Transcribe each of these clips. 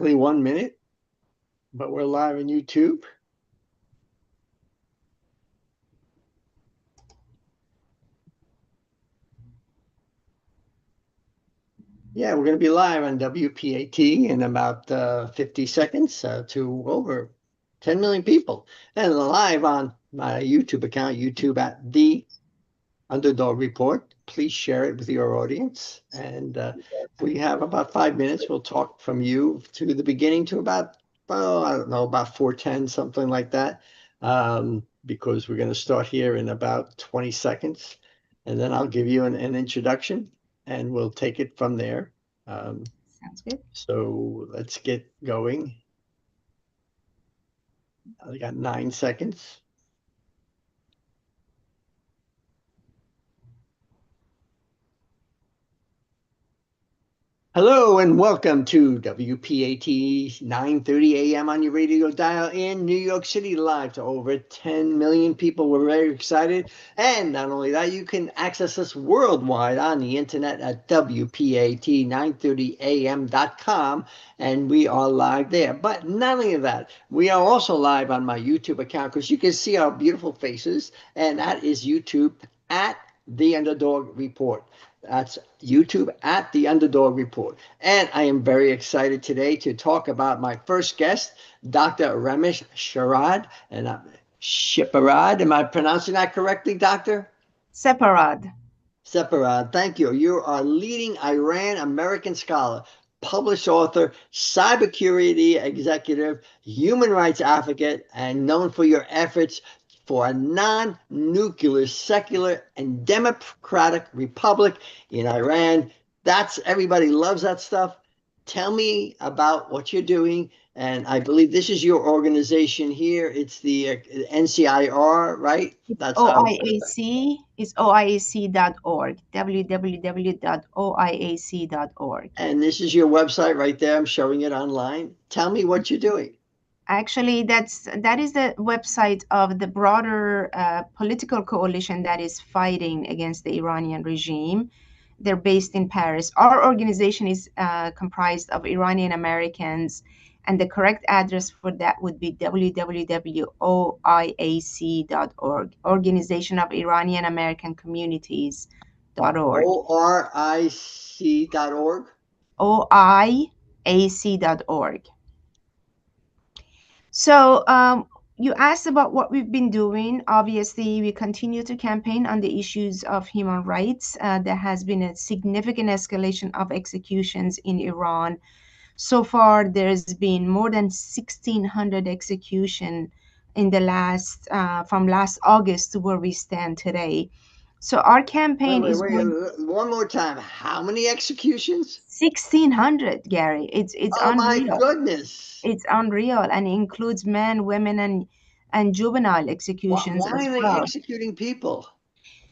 exactly 1 minute, but we're live on YouTube. Yeah, we're going to be live on WPAT in about 50 seconds to over 10 million people. And live on my YouTube account, YouTube at The UnderDog Report. Please share it with your audience. And we have about 5 minutes. We'll talk from you to the beginning to about, well, I don't know, about 4:10, something like that. Because we're going to start here in about 20 seconds. And then I'll give you an introduction and we'll take it from there. Sounds good. So let's get going. I got 9 seconds. Hello and welcome to WPAT 9:30 a.m. on your radio dial in New York City, live to over 10 million people. We're very excited. And not only that, you can access us worldwide on the internet at WPAT930am.com, and we are live there. But not only that, we are also live on my YouTube account because you can see our beautiful faces, and that is YouTube at The Underdog Report. That's YouTube at The Underdog Report. And I am very excited today to talk about my first guest, Dr. Ramesh Sepehrrad. And Sepehrrad, am I pronouncing that correctly, Doctor? Sepehrrad. Sepehrrad, thank you. You are a leading Iran American scholar, published author, cybersecurity executive, human rights advocate, and known for your efforts for a non-nuclear, secular, and democratic republic in Iran. That's everybody loves that stuff. Tell me about what you're doing. And I believe this is your organization here. It's the NCIR, right? That's how. OIAC is oiac.org, www.oiac.org. And this is your website right there. I'm showing it online. Tell me what you're doing. Actually, that is the website of the broader political coalition that is fighting against the Iranian regime. They're based in Paris. Our organization is comprised of Iranian Americans, and the correct address for that would be www.oiac.org, Organization of Iranian American Communities.org. ORIC.org. oiac.org. So you asked about what we've been doing. Obviously, we continue to campaign on the issues of human rights. There has been a significant escalation of executions in Iran. So far, there's been more than 1,600 executions in the from last August to where we stand today. So our campaign is Wait. going. One more time. How many executions? 1,600, Gary. It's Oh my unreal. goodness. It's unreal, and it includes men, women, and juvenile executions Why as are they well. executing people?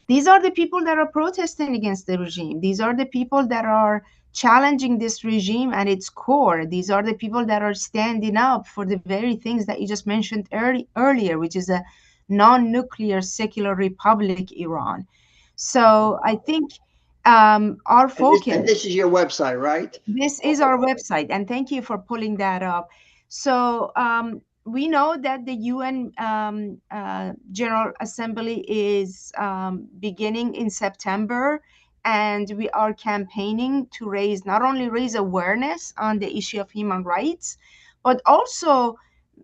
These are the people that are protesting against the regime. These are the people that are challenging this regime at its core. These are the people that are standing up for the very things that you just mentioned earlier, which is a non-nuclear secular republic, Iran. So I think our And focus. this is your website, right? This is our website, and thank you for pulling that up. So we know that the UN General Assembly is beginning in September, and we are campaigning to not only raise awareness on the issue of human rights, but also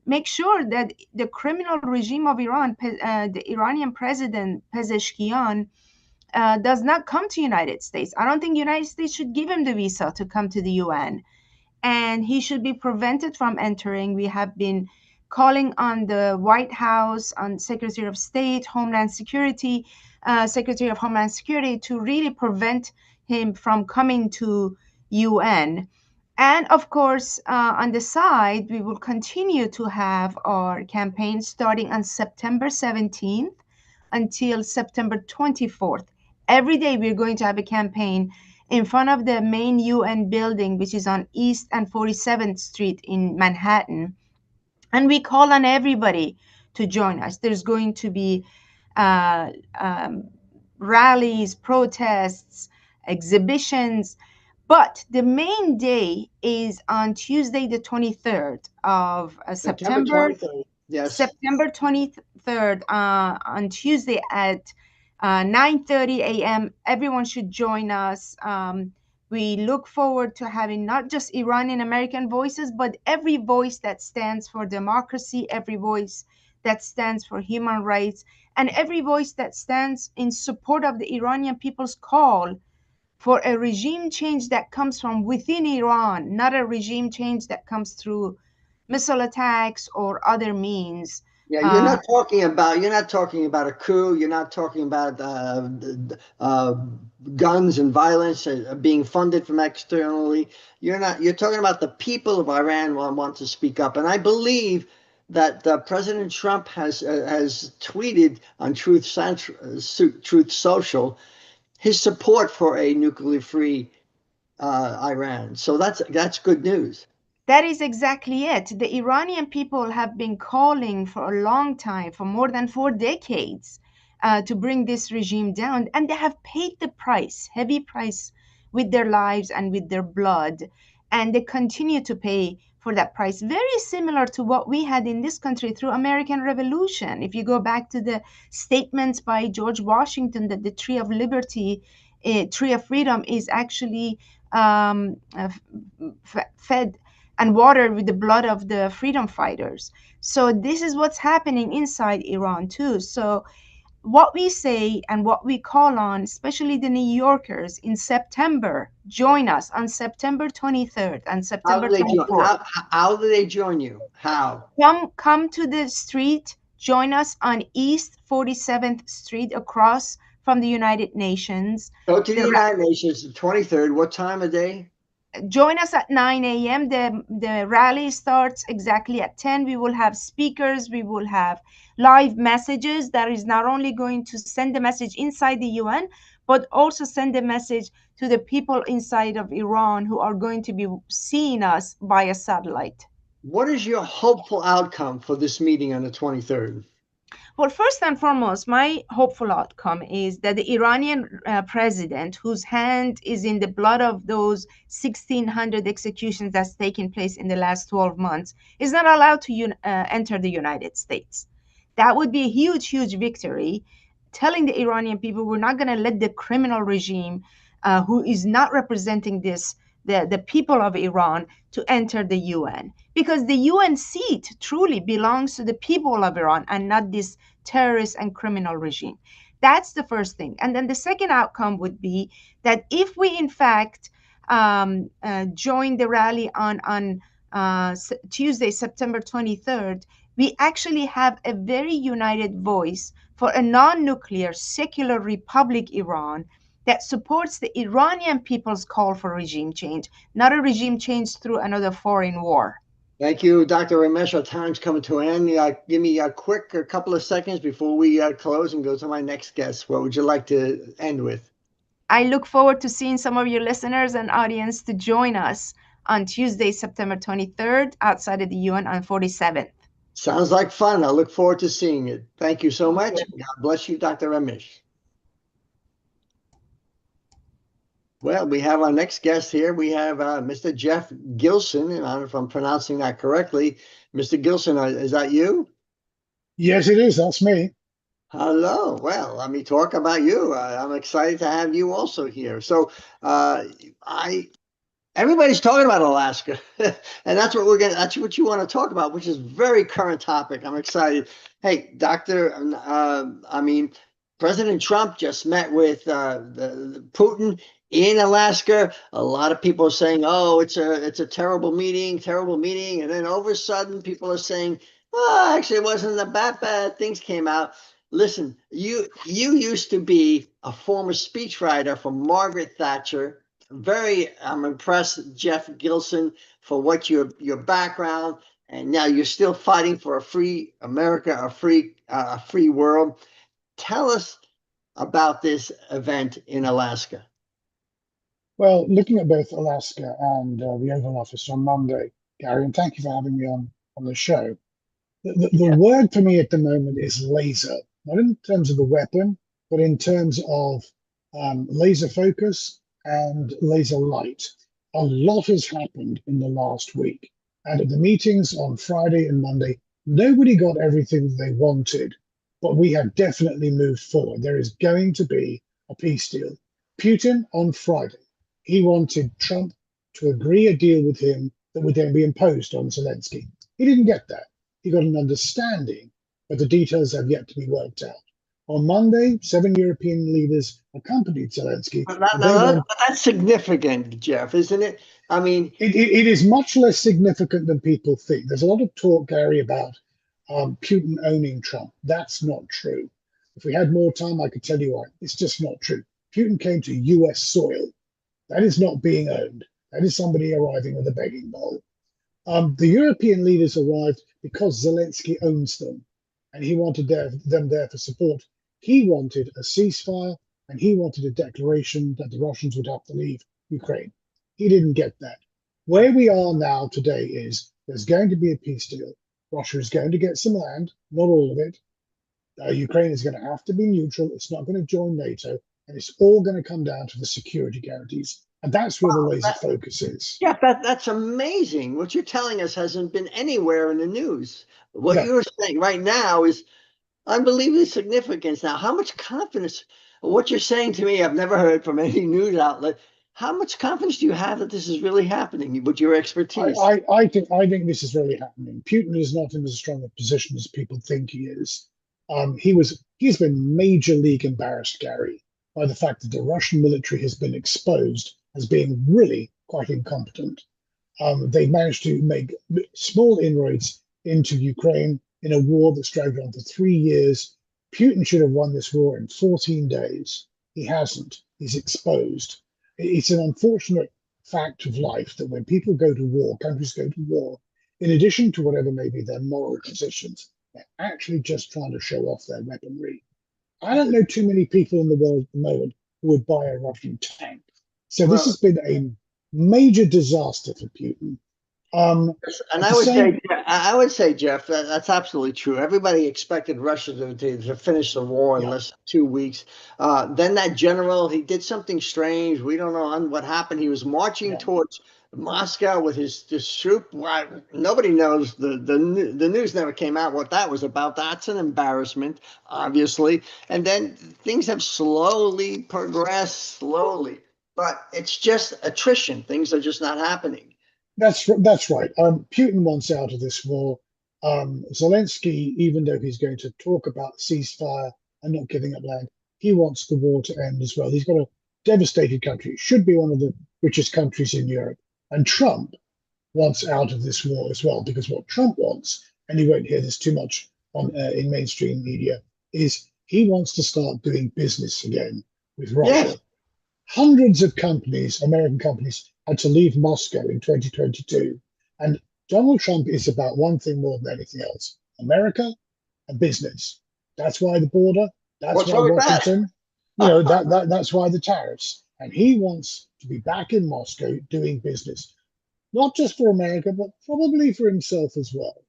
make sure that the criminal regime of Iran, the Iranian president Pezeshkian, does not come to United States. I don't think United States should give him the visa to come to the UN, and he should be prevented from entering. We have been calling on the White House, on Secretary of State, Homeland Security, Secretary of Homeland Security, to really prevent him from coming to UN. And of course, on the side, we will continue to have our campaign starting on September 17th until September 24th. Every day we're going to have a campaign in front of the main UN building, which is on East and 47th Street in Manhattan. And we call on everybody to join us. There's going to be rallies, protests, exhibitions, But the main day is on Tuesday, the 23rd of September September. 23rd. Yes. September 23rd, on Tuesday at 9:30 a.m. Everyone should join us. We look forward to having not just Iranian American voices, but every voice that stands for democracy, every voice that stands for human rights, and every voice that stands in support of the Iranian people's call for a regime change that comes from within Iran, not a regime change that comes through missile attacks or other means. Yeah, Uh, you're not talking about a coup. You're not talking about guns and violence being funded from externally. You're talking about the people of Iran want to speak up. And I believe that President Trump has tweeted on Truth Social his support for a nuclear-free Iran. So that's good news. That is exactly it. The Iranian people have been calling for a long time, for more than 4 decades, to bring this regime down, and they have paid the price, heavy price, with their lives and with their blood, and they continue to pay for that price. Very similar to what we had in this country through American Revolution. If you go back to the statements by George Washington that the tree of liberty, tree of freedom, is actually fed and watered with the blood of the freedom fighters. So this is what's happening inside Iran too. So what we say and what we call on, especially the New Yorkers, in September, join us on September 23rd and How September do they join? 24th. How do they join you? How? Come to the street, join us on East 47th Street across from the United Nations. Go to the The United Nations, the 23rd. What time of day? Join us at 9 a.m. The rally starts exactly at 10. We will have speakers, we will have live messages that is not only going to send the message inside the UN, but also send the message to the people inside of Iran who are going to be seeing us via satellite. What is your hopeful outcome for this meeting on the 23rd? Well, first and foremost, my hopeful outcome is that the Iranian president, whose hand is in the blood of those 1,600 executions that's taken place in the last 12 months, is not allowed to enter the United States. That would be a huge, huge victory, telling the Iranian people we're not going to let the criminal regime, who is not representing the people of Iran, to enter the UN, because the UN seat truly belongs to the people of Iran and not this terrorist and criminal regime. That's the first thing. And then the second outcome would be that if we, in fact, join the rally on Tuesday, September 23rd, we actually have a very united voice for a non nuclear, secular Republic Iran that supports the Iranian people's call for regime change, not a regime change through another foreign war. Thank you, Dr. Ramesh. Our time's coming to an end. Give me a couple of seconds before we close and go to my next guest. What would you like to end with? I look forward to seeing some of your listeners and audience to join us on Tuesday, September 23rd, outside of the UN on 47th. Sounds like fun. I look forward to seeing it. Thank you so much. God bless you, Dr. Ramesh. Well, we have our next guest here. We have Mr. Geoff Gilson, and I don't know if I'm pronouncing that correctly. Mr. Gilson, is that you? Yes, it is. That's me. Hello. Well, let me talk about you. I'm excited to have you also here. So, I everybody's talking about Alaska, and that's what you want to talk about, which is very current topic. I'm excited. Hey, Doctor, President Trump just met with the Putin in Alaska. A lot of people are saying, "Oh, it's a terrible meeting, terrible meeting," and then over a sudden, people are saying, "Oh, actually, it wasn't that bad. Things came out." Listen, you used to be a former speechwriter for Margaret Thatcher. I'm impressed, Geoff Gilson, for what your background, and now you're still fighting for a free America, a free world. Tell us about this event in Alaska. Well, looking at both Alaska and the Oval Office on Monday, Gary, and thank you for having me on the show. The word for me at the moment is laser, not in terms of the weapon, but in terms of laser focus and laser light. A lot has happened in the last week. And at the meetings on Friday and Monday, nobody got everything they wanted, but we have definitely moved forward. There is going to be a peace deal. Putin on Friday, he wanted Trump to agree a deal with him that would then be imposed on Zelensky. He didn't get that. He got an understanding, but the details have yet to be worked out. On Monday, 7 European leaders accompanied Zelensky. But that's significant, Geoff, isn't it? I mean, it is much less significant than people think. There's a lot of talk, Gary, about Putin owning Trump. That's not true. If we had more time, I could tell you why. It's just not true. Putin came to US soil. That is not being owned. That is somebody arriving with a begging bowl. The European leaders arrived because Zelensky owns them, and he wanted them there for support. He wanted a ceasefire, and he wanted a declaration that the Russians would have to leave Ukraine. He didn't get that. Where we are now today is there's going to be a peace deal. Russia is going to get some land, not all of it. Ukraine is going to have to be neutral. It's not going to join NATO, and it's all going to come down to the security guarantees. And that's where the laser focus is. Yeah, that's amazing. What you're telling us hasn't been anywhere in the news. What No. you're saying right now is unbelievably significant. Now, how much confidence, what you're saying to me, I've never heard from any news outlet. How much confidence do you have that this is really happening with your expertise? I think this is really happening. Putin is not in as strong a position as people think he is. He's been major league embarrassed, Gary, by the fact that the Russian military has been exposed as being really quite incompetent. They managed to make small inroads into Ukraine in a war that's dragged on for 3 years. Putin should have won this war in 14 days. He hasn't. He's exposed. It's an unfortunate fact of life that when people go to war, countries go to war, in addition to whatever may be their moral positions, they're actually just trying to show off their weaponry. I don't know too many people in the world at the moment who would buy a Russian tank. So this has been a major disaster for Putin. And I would say, Geoff, that's absolutely true. Everybody expected Russia to finish the war in less than 2 weeks. Then that general, he did something strange. We don't know what happened. He was marching towards Moscow with his troop. Nobody knows. The news never came out what that was about. That's an embarrassment, obviously. And then things have slowly progressed, but it's just attrition. Things are just not happening. That's right. Putin wants out of this war. Zelensky, even though he's going to talk about ceasefire and not giving up land, he wants the war to end as well. He's got a devastated country. It should be one of the richest countries in Europe. And Trump wants out of this war as well, because what Trump wants, and you won't hear this too much in mainstream media, is he wants to start doing business again with Russia. Yes. Hundreds of companies, American companies, had to leave Moscow in 2022. And Donald Trump is about one thing more than anything else: America and business. That's why the border, that's why Washington, that's why the tariffs. And he wants to be back in Moscow doing business, not just for America, but probably for himself as well.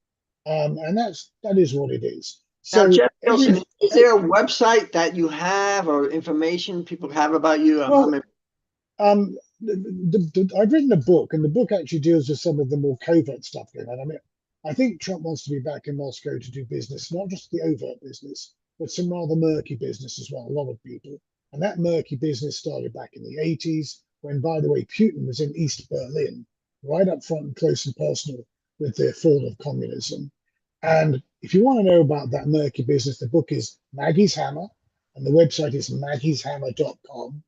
And that is what it is. So, now, Geoff Gilson, is there a website that you have or information people have about you? I've written a book, and the book actually deals with some of the more covert stuff going on. I mean, I think Trump wants to be back in Moscow to do business, not just the overt business, but some rather murky business as well. A lot of people. And that murky business started back in the 80s, when, by the way, Putin was in East Berlin, right up front and close and personal with the fall of communism. And if you want to know about that murky business, the book is Maggie's Hammer, and the website is maggieshammer.com.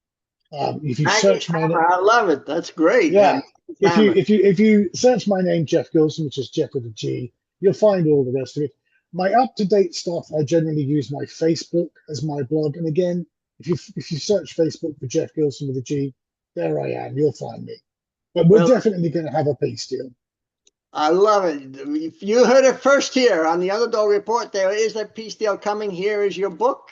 If you search my name, I love it. That's great. Yeah. If you search my name, Geoff Gilson, which is Geoff with a G, you'll find all the rest of it. My up-to-date stuff, I generally use my Facebook as my blog. And again, if you search Facebook for Geoff Gilson with a G, there I am. You'll find me. But we're definitely going to have a peace deal. I love it. You heard it first here on the UnderDog Report. There is a peace deal coming. Here is your book.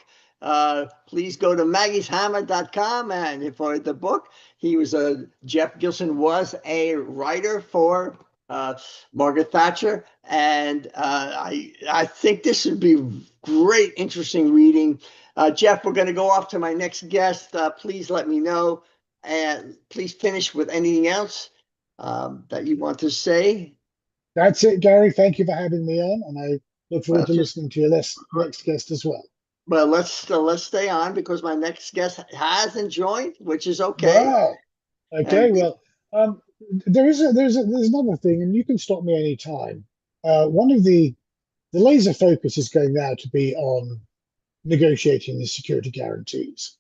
Please go to maggieshammer.com and for the book. Geoff Gilson was a writer for Margaret Thatcher, and I think this would be great, interesting reading. Geoff, we're going to go off to my next guest. Please let me know And please finish with anything else that you want to say. That's it, Gary. Thank you for having me on, and I look forward Well, to listening to your next guest as well. well, let's stay on because my next guest hasn't joined, which is okay. Wow. Okay. And Well, um, there's another thing, and you can stop me anytime. One of the laser focus is going now to be on negotiating the security guarantees.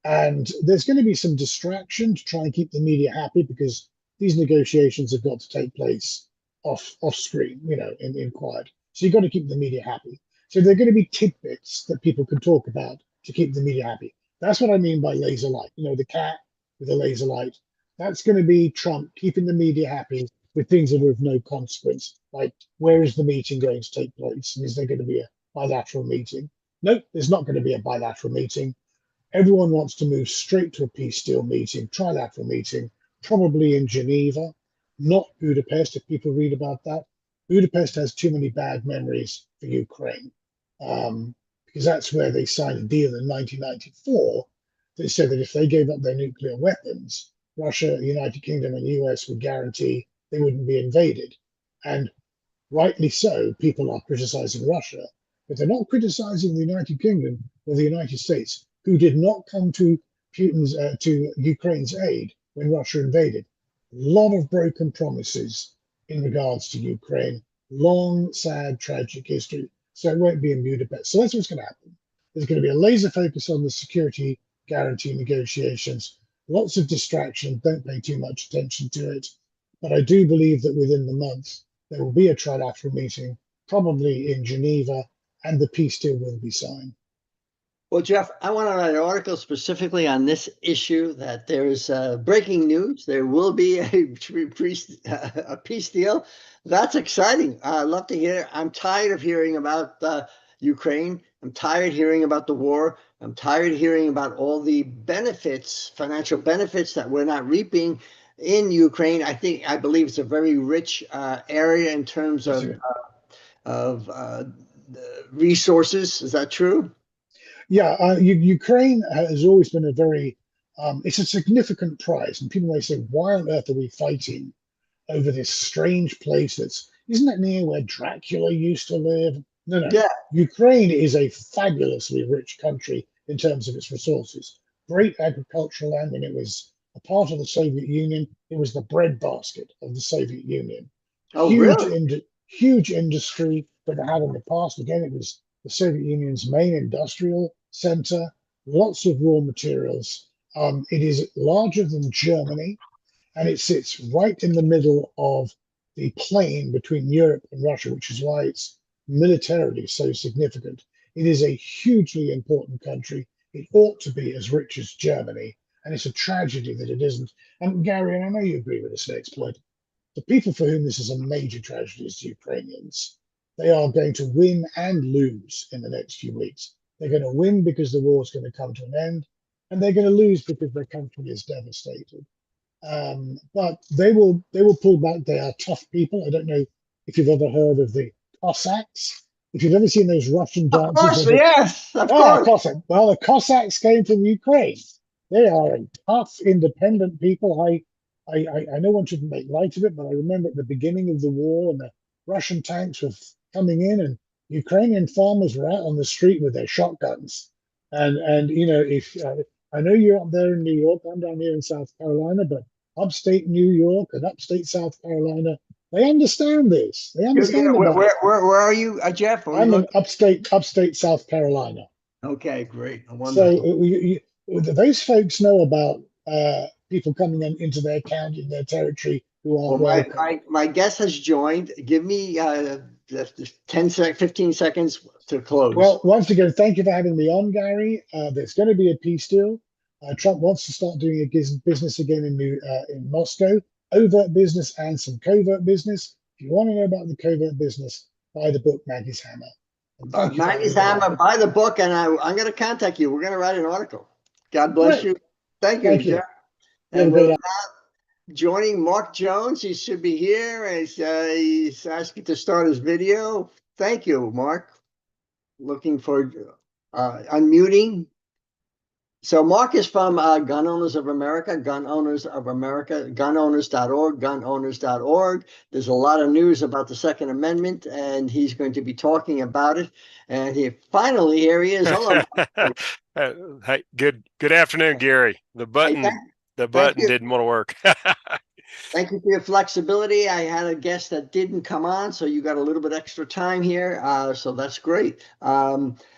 And there's going to be some distraction to try and keep the media happy because these negotiations have got to take place off screen, in quiet. So you've got to keep the media happy. So there are going to be tidbits that people can talk about to keep the media happy. That's what I mean by laser light. The cat with a laser light. That's going to be Trump keeping the media happy with things that are of no consequence, like where is the meeting going to take place, and is there going to be a bilateral meeting? Nope, there's not going to be a bilateral meeting. Everyone wants to move straight to a peace deal meeting, trilateral meeting, probably in Geneva, not Budapest, if people read about that. Budapest has too many bad memories for Ukraine, because that's where they signed a deal in 1994 that said that if they gave up their nuclear weapons, Russia, United Kingdom, and US would guarantee they wouldn't be invaded. And rightly so, people are criticizing Russia, but they're not criticizing the United Kingdom or the United States, who did not come to to Ukraine's aid when Russia invaded. A lot of broken promises in regards to Ukraine, long, sad, tragic history. So it won't be in Budapest. So that's what's going to happen. There's going to be a laser focus on the security guarantee negotiations. Lots of distraction. Don't pay too much attention to it. But I do believe that within the month, there will be a trilateral meeting, probably in Geneva, and the peace deal will be signed. well, Geoff, I want to write an article specifically on this issue that there is breaking news. There will be a peace deal. That's exciting. I love to hear. I'm tired of hearing about Ukraine. I'm tired hearing about the war. I'm tired hearing about all the benefits, financial benefits that we're not reaping in Ukraine. I believe it's a very rich area in terms of resources. Is that true? Yeah, Ukraine has always been a very, it's a significant prize. And people may say, why on earth are we fighting over this strange place isn't that near where Dracula used to live? No, no. Yeah. Ukraine is a fabulously rich country in terms of its resources. Great agricultural land. When it was a part of the Soviet Union, it was the breadbasket of the Soviet Union. Oh, Huge, really? huge industry that it had in the past. Again, it was the Soviet Union's main industrial center. Lots of raw materials. It is larger than Germany, and it sits right in the middle of the plain between Europe and Russia, which is why it's militarily so significant. It is a hugely important country. It ought to be as rich as Germany, and it's a tragedy that it isn't. And Gary, and I know you agree with this next point, the people for whom this is a major tragedy is the Ukrainians. They are going to win and lose in the next few weeks. They're going to win because the war is going to come to an end, and they're going to lose because their country is devastated. But they will pull back. They are tough people. I don't know if you've ever heard of the Cossacks. If you've ever seen those Russian Of dances course, with the yes, of course. Cossack. Well, the Cossacks came from Ukraine. They are a tough, independent people. I know one shouldn't make light of it, but I remember at the beginning of the war, and the Russian tanks were coming in, and Ukrainian farmers were out on the street with their shotguns. And if I know you're up there in New York, I'm down here in South Carolina, but upstate New York and upstate South Carolina, they understand this. They understand Where, about it. where are you, Geoff? Where are you I'm in located? upstate South Carolina. Okay, great, So wonderful. those folks know about people coming into their county, their territory, who Well, aren't welcome. my guest has joined. Give me the 15 seconds to close. Well, once again, thank you for having me on, Gary. There's going to be a peace deal. Trump wants to start doing a business again in Moscow, overt business and some covert business. If you want to know about the covert business, buy the book Maggie's Hammer. And thank you for Maggie's having me on. Hammer, buy the book, and I'm going to contact you. We're going to write an article. God bless Great. you. Thank you, Thank you. Geoff. You have And a with great joining Mark Jones, he should be here. He's asking to start his video. Thank you, Mark. Looking for unmuting. So Mark is from Gun Owners of America, Gun Owners of America, gunowners.org, gunowners.org. There's a lot of news about the Second Amendment, and he's going to be talking about it. And finally, here he is. Hello, Mark. Hey, good afternoon, Gary. The Hey, thank button you. didn't want to work. Thank you for your flexibility. I had a guest that didn't come on, so you got a little bit extra time here. So that's great.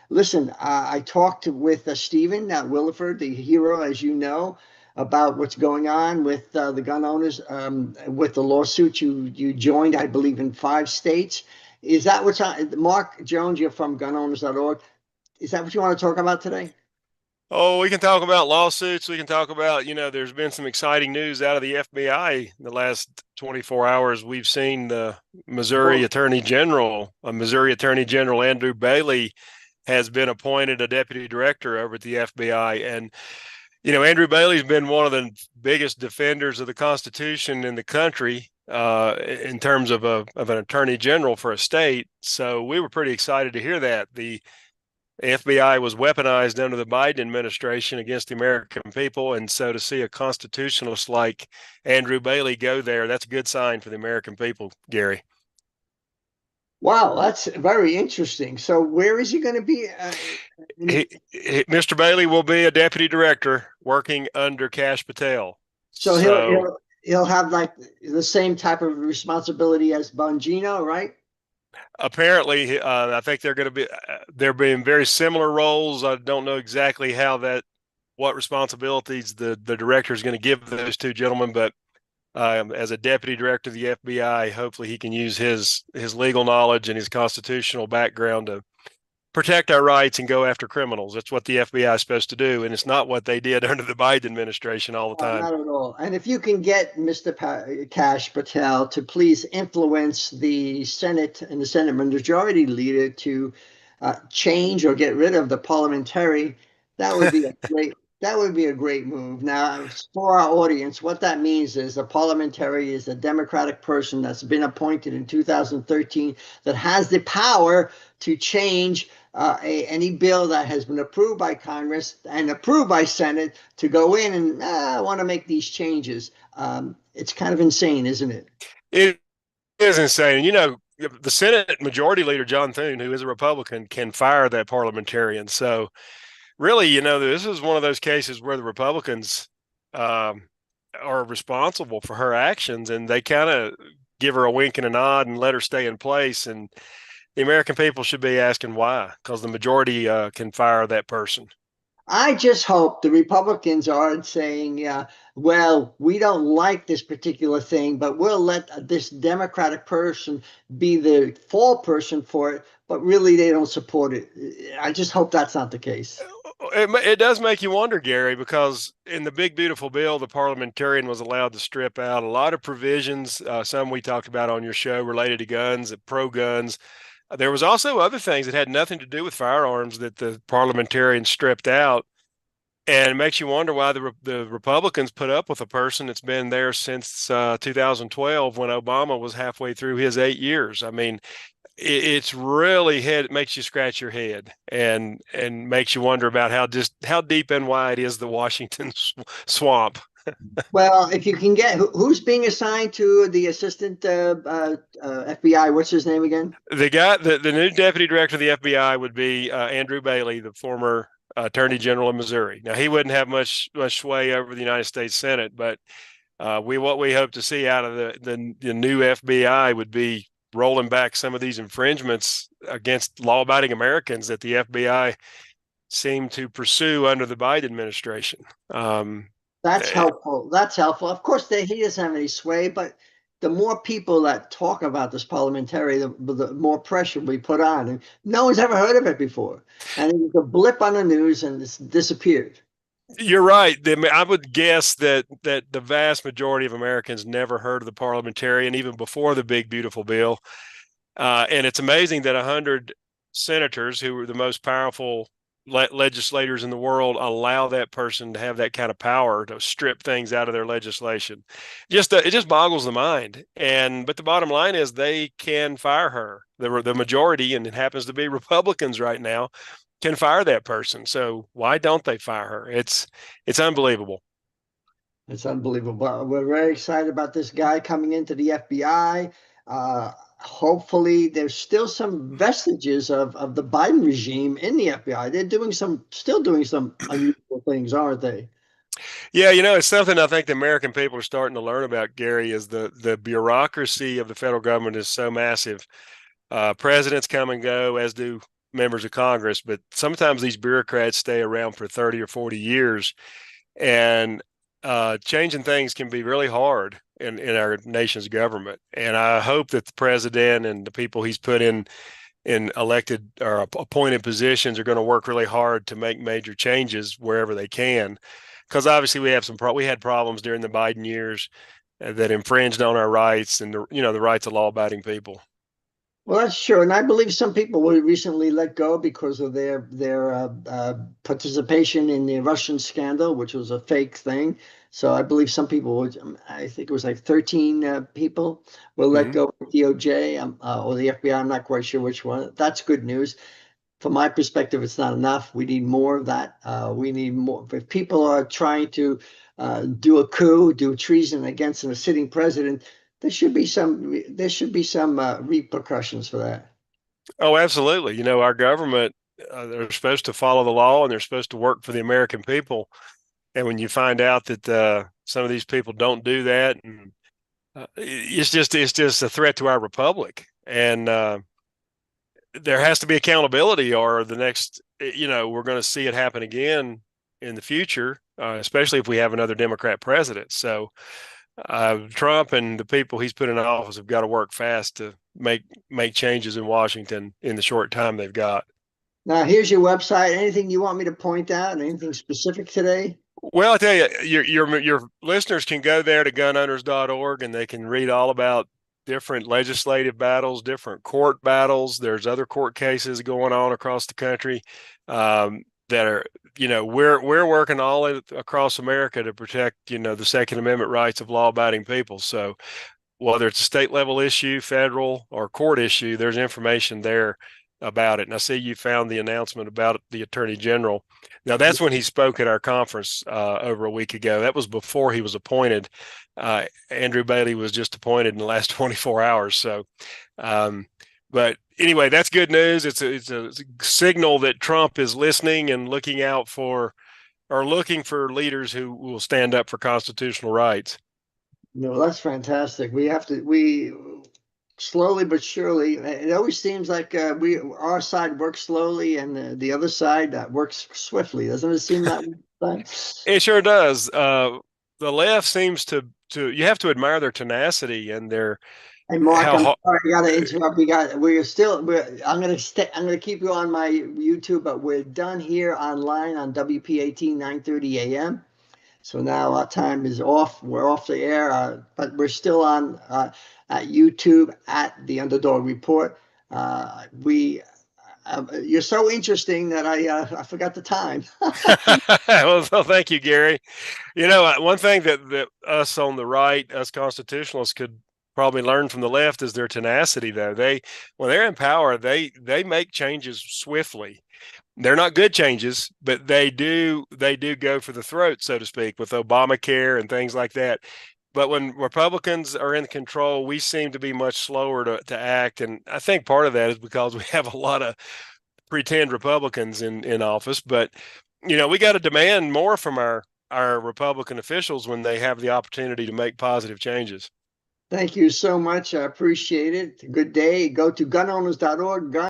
Listen, I talked with Stephen Williford, the hero, as you know, about what's going on with the gun owners, with the lawsuit you joined, I believe, in 5 states. Is that what's on? Mark Jones, you're from gunowners.org. Is that what you want to talk about today? Oh, we can talk about lawsuits. We can talk about, there's been some exciting news out of the FBI in the last 24 hours. We've seen the Missouri Attorney General Andrew Bailey has been appointed a deputy director over at the FBI. And, Andrew Bailey's been one of the biggest defenders of the Constitution in the country in terms of an attorney general for a state. So we were pretty excited to hear that. The FBI was weaponized under the Biden administration against the American people. And so to see a constitutionalist like Andrew Bailey go there, that's a good sign for the American people, Gary. Wow, that's very interesting. So where is he going to be? Mr. Bailey will be a deputy director working under Kash Patel. So he'll have like the same type of responsibility as Bongino, right? Apparently, I think they're being very similar roles. I don't know exactly what responsibilities the director is going to give those two gentlemen, but as a deputy director of the FBI, hopefully he can use his legal knowledge and his constitutional background to protect our rights and go after criminals. That's what the FBI is supposed to do, and it's not what they did under the Biden administration all the time. Not at all. And if you can get Mr. Kash Patel to please influence the Senate and the Senate Majority Leader to change or get rid of the parliamentary, that would be a great. That would be a great move. Now, for our audience, what that means is a parliamentary is a Democratic person that's been appointed in 2013 that has the power to change any bill that has been approved by Congress and approved by Senate to go in and I want to make these changes. It's kind of insane, isn't it? It is insane. The Senate Majority Leader, John Thune, who is a Republican, can fire that parliamentarian. So really, this is one of those cases where the Republicans are responsible for her actions, and they kind of give her a wink and a nod and let her stay in place. And the American people should be asking why, because the majority can fire that person. I just hope the Republicans aren't saying, well, we don't like this particular thing, but we'll let this Democratic person be the fall person for it, but really they don't support it. I just hope that's not the case. It does make you wonder, Gary, because in the big, beautiful bill, the parliamentarian was allowed to strip out a lot of provisions, some we talked about on your show related to guns, pro-guns. There was also other things that had nothing to do with firearms that the parliamentarian stripped out. And it makes you wonder why the Republicans put up with a person that's been there since 2012 when Obama was halfway through his 8 years. I mean, it's really it makes you scratch your head and makes you wonder about how deep and wide is the Washington swamp. Well, if you can get who's being assigned to the assistant FBI, what's his name again? The new deputy director of the FBI would be Andrew Bailey, the former Attorney General of Missouri. Now, he wouldn't have much sway over the United States Senate, but what we hope to see out of the new FBI would be rolling back some of these infringements against law-abiding Americans that the FBI seemed to pursue under the Biden administration. That's helpful. That's helpful. Of course, he doesn't have any sway, but the more people that talk about this parliamentary, the more pressure we put on. And no one's ever heard of it before. And it was a blip on the news and it's disappeared. You're right. I would guess that the vast majority of Americans never heard of the parliamentarian even before the big, beautiful bill. And it's amazing that 100 senators who were the most powerful legislators in the world allow that person to have that kind of power to strip things out of their legislation. It just boggles the mind. But the bottom line is they can fire her. The majority, and it happens to be Republicans right now, can fire that person. So why don't they fire her? It's unbelievable. It's unbelievable. We're very excited about this guy coming into the FBI. Hopefully, there's still some vestiges of the Biden regime in the FBI. They're still doing some unusual things, aren't they? Yeah, it's something I think the American people are starting to learn about, Gary, is the bureaucracy of the federal government is so massive. Presidents come and go, as do members of Congress, but sometimes these bureaucrats stay around for 30 or 40 years, and changing things can be really hard in our nation's government. And I hope that the president and the people he's put in elected or appointed positions are going to work really hard to make major changes wherever they can. Because obviously we had problems during the Biden years that infringed on our rights and the rights of law-abiding people. Well, that's true, and I believe some people were recently let go because of their participation in the Russian scandal, which was a fake thing. So I believe some people I think it was like 13 people were let go from DOJ or the FBI. I'm not quite sure which one. That's good news. From my perspective, it's not enough. We need more of that. We need more. If people are trying to do a coup, do treason against a sitting president, there should be some repercussions for that. Oh, absolutely. Our government, they're supposed to follow the law and they're supposed to work for the American people. And when you find out that some of these people don't do that, and it's just a threat to our republic. And there has to be accountability, or the next, we're going to see it happen again in the future, especially if we have another Democrat president. So Trump and the people he's put in office have got to work fast to make changes in Washington in the short time they've got. Now, here's your website. Anything you want me to point out? Anything specific today? Well, I tell you, your listeners can go there to gunowners.org and they can read all about different legislative battles, different court battles. There's other court cases going on across the country that are, we're working all across America to protect, the Second Amendment rights of law-abiding people. So whether it's a state level issue, federal, or court issue, there's information there about it. And I see you found the announcement about the Attorney General. Now, that's when he spoke at our conference over a week ago. That was before he was appointed. Andrew Bailey was just appointed in the last 24 hours. So, but anyway, that's good news. It's a signal that Trump is listening and looking for leaders who will stand up for constitutional rights. No, that's fantastic. We slowly but surely. It always seems like our side works slowly and the other side works swiftly. Doesn't it seem that way? It sure does. The left seems to you have to admire their tenacity and their. Hey Mark, I'm sorry, I got to interrupt. I'm gonna keep you on my YouTube, but we're done here online on WPAT 9:30 a.m. So now our time is off. We're off the air, but we're still on at YouTube at the UnderDog Report. You're so interesting that I forgot the time. Well, thank you, Gary. One thing that us on the right, us constitutionalists, could probably learn from the left is their tenacity. Though when they're in power, they make changes swiftly. They're not good changes, but they do go for the throat, so to speak, with Obamacare and things like that. But when Republicans are in control, we seem to be much slower to act. And I think part of that is because we have a lot of pretend Republicans in office. But, we got to demand more from our Republican officials when they have the opportunity to make positive changes. Thank you so much. I appreciate it. Good day. Go to gunowners.org.